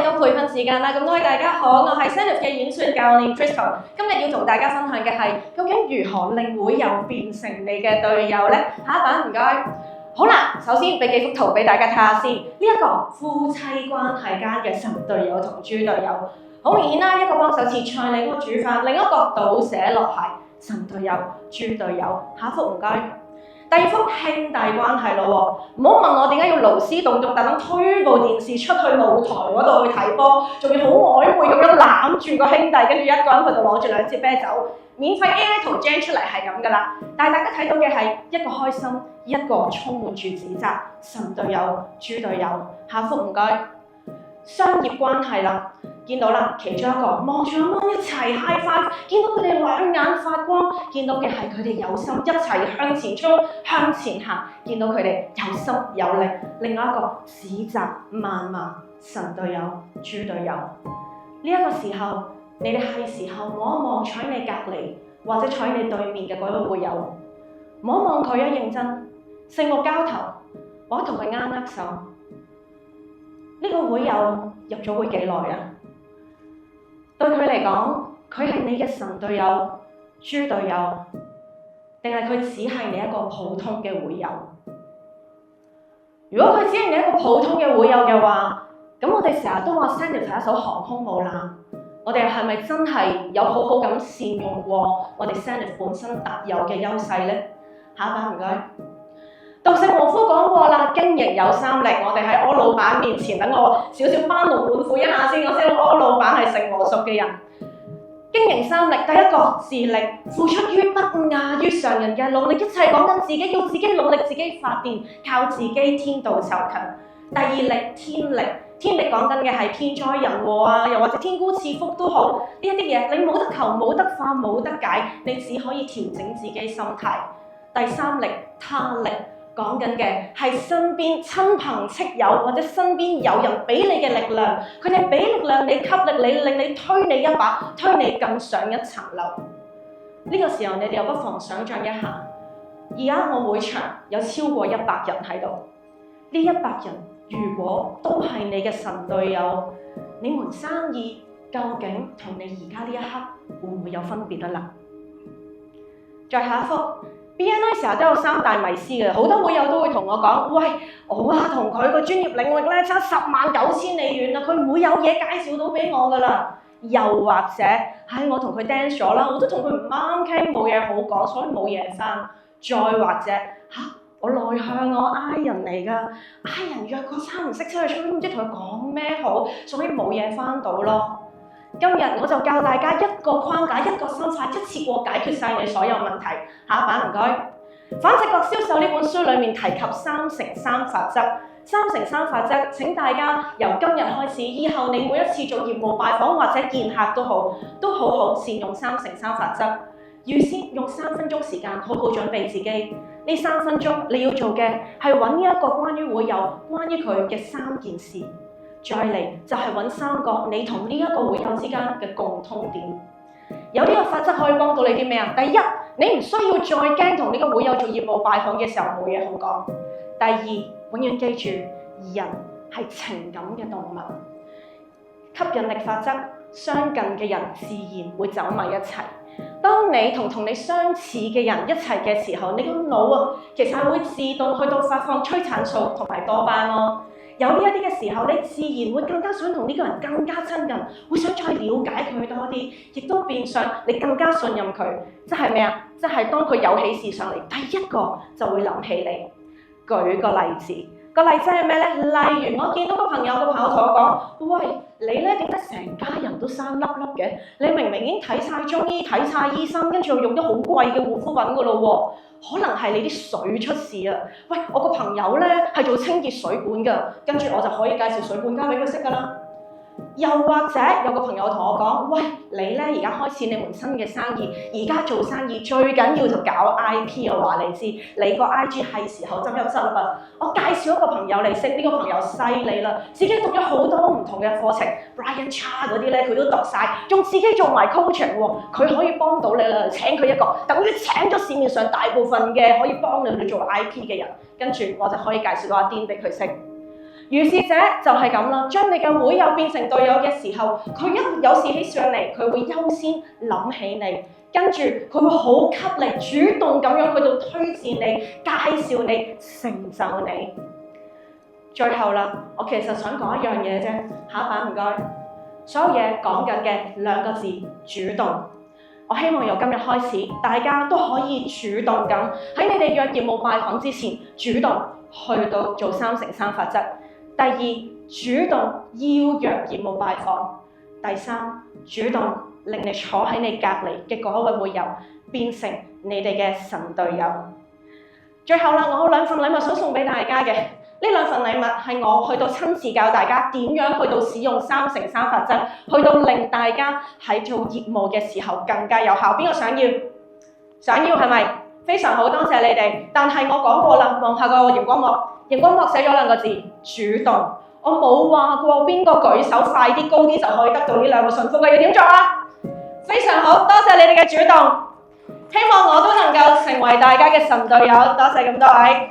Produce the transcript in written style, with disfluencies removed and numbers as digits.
到培訓時間啦，咁多位大家好，我係 Zenith 嘅演說教練 Crystal， 今日要同大家分享嘅係究竟如何令會友變成你嘅隊友呢？下一版唔該。好啦，首先俾幾幅圖俾大家睇下先，呢一個夫妻關係間嘅神隊友同豬隊友，好明顯啦，一個幫手切菜，另一個煮飯，另一個倒瀉落鞋，神隊友、豬隊友。下一幅唔該。第二幅兄弟關係咯喎，唔好問我點解要勞師動眾，特登推部電視出去舞台嗰度去睇波，仲要好曖昧咁樣攬住個兄弟，跟住一個人佢就攞住兩支啤酒，免費 AI 圖 gen 出嚟係咁噶啦。但係大家睇到嘅係一個開心，一個充滿住指責，神隊友、豬隊友。下幅唔該。商業關係啦，見到啦，其中一個望住阿媽一齊 high five，見到佢哋兩眼發光，見到嘅係佢哋有心一齊向前衝、向前行，見到佢哋有心有力。另外一個指責、謾罵，神隊友、豬隊友。呢一個時候，你哋係時候望一望坐喺你隔離或者坐喺你對面嘅嗰個會友，望一望佢啊，認真，四目交投，或者同佢握手。呢個會友入咗會幾耐啊？對佢嚟講，佢係你嘅神隊友、豬隊友，定係佢只係你一個普通嘅會友？如果佢只係你一個普通嘅會友嘅話，咁我哋成日都話 Zenith 係一艘航空母艦，我哋係咪真係有好好咁善用過我哋 Zenith 本身特有嘅優勢呢？下一版唔該。稻盛和夫講過啦，經營有三力。我哋喺柯老闆面前，等我少少班門弄斧一下先。我知道柯老闆係姓何屬嘅人。經營三力，第一個自力，付出於不亞於常人嘅努力，一切講緊自己，要自己努力，自己發電，靠自己天道酬勤。第二力，天力，天力講緊嘅係天災人禍啊，又或者天孤賜福都好，呢一啲嘢你冇得求，冇得化，冇得解，你只可以調整自己心態。第三力，他力。講緊嘅係身邊親朋戚友或者身邊有人俾你嘅力量，佢哋俾力量你，給力你，令你推你一把，推你更上一層樓。呢個時候你哋又不妨想像一下，而家我會場有超過100人喺度，呢100人如果都係你嘅神隊友，你們生意究竟同你而家呢一刻會唔會有分別啊？再下一幅。BNI 成日都有3大迷思嘅，好多會友都會同我講：喂，我同佢個專業領域咧差109000里遠啦，佢唔會有嘢介紹到俾我噶啦。又或者我同佢 dance 咗啦，我都同佢唔啱傾，冇嘢好講，所以冇嘢返。再或者我內向，我 I 人嚟噶，I 人約個餐唔識出去，都唔知同佢講咩好，所以冇嘢返到咯。今日我就教大家一個框架、一個心法，一次過解決晒你所有問題。下一版唔該。反直覺銷售呢本書裡面提及3乘3法則。3乘3法則，請大家由今日開始，以後你每一次做業務拜訪或者見客都好好善用3乘3法則。預先用3分鐘時間好好準備自己。呢3分鐘你要做嘅係揾一個關於會友、關於佢嘅3件事。再嚟就係揾3個你同呢一個會友之間嘅共通點。有呢個法則可以幫到你啲咩啊？第一，你唔需要再驚同呢個會友做業務拜訪嘅時候冇嘢好講。第二，永遠記住，人係情感嘅動物。吸引力法則，相近嘅人自然會走埋一齊。當你同你相似嘅人一齊嘅時候，你個腦其實係會自動去到發放催產素同埋多巴胺。有呢一啲嘅時候，你自然會更加想同呢個人更加親近，會想再了解佢多啲，亦都變相你更加信任佢。即係咩啊？即係當佢有喜事上嚟，第一個就會諗起你。舉個例子，個例子係咩咧？例如我見到個朋友同我講：喂，你咧點解成家人都生粒粒嘅？你明明已經睇晒中醫、睇晒醫生，跟住又用咗好貴嘅護膚品噶咯喎，可能係你啲水出事啊！喂，我個朋友咧係做清潔水管噶，跟住我就可以介紹水管家俾佢識噶啦。又或者有個朋友同我講：喂，你咧而家開始你門新嘅生意，而家做生意最緊要就搞 IP， 我話你知，你個 IG 係時候執一執啦。我介紹一個朋友嚟識，呢個朋友犀利啦，自己讀咗好多唔同嘅課程 ，Brian Cha 嗰啲咧佢都讀晒，仲自己做埋 coaching 喎，佢可以幫到你啦，請佢一個，等於請咗市面上大部分嘅可以幫你去做 IP 嘅人，跟住我就可以介紹到阿 Dean 俾佢識。如是者就係咁啦，將你嘅會友變成隊友嘅時候，佢一有事起上嚟，佢會優先諗起你，跟住佢會好給力，主動咁樣去到推薦你、介紹你、成就你。最後啦，我其實想講一樣嘢啫，下一版唔該。所有嘢講緊嘅兩個字：主動。我希望由今日開始，大家都可以主動咁喺你哋約業務拜訪之前，主動去到做3乘3法則。第二，主動邀約業務拜訪。第三，主動令你坐喺你隔離嘅嗰位會友變成你哋嘅神隊友。最後啦，我有兩份禮物想送俾大家嘅。呢兩份禮物係我去到親自教大家點樣去到使用3乘3法則，去到令大家喺做業務嘅時候更加有效。邊個想要？想要係咪？非常好，多謝你哋。但係我講過啦，望下個熒光幕，熒光幕寫咗兩個字：主動。我冇話過邊個舉手快啲高啲就可以得到呢兩個順福嘅，要點做啊？非常好，多謝你哋嘅主動。希望我都能夠成為大家嘅神隊友。多謝咁多位。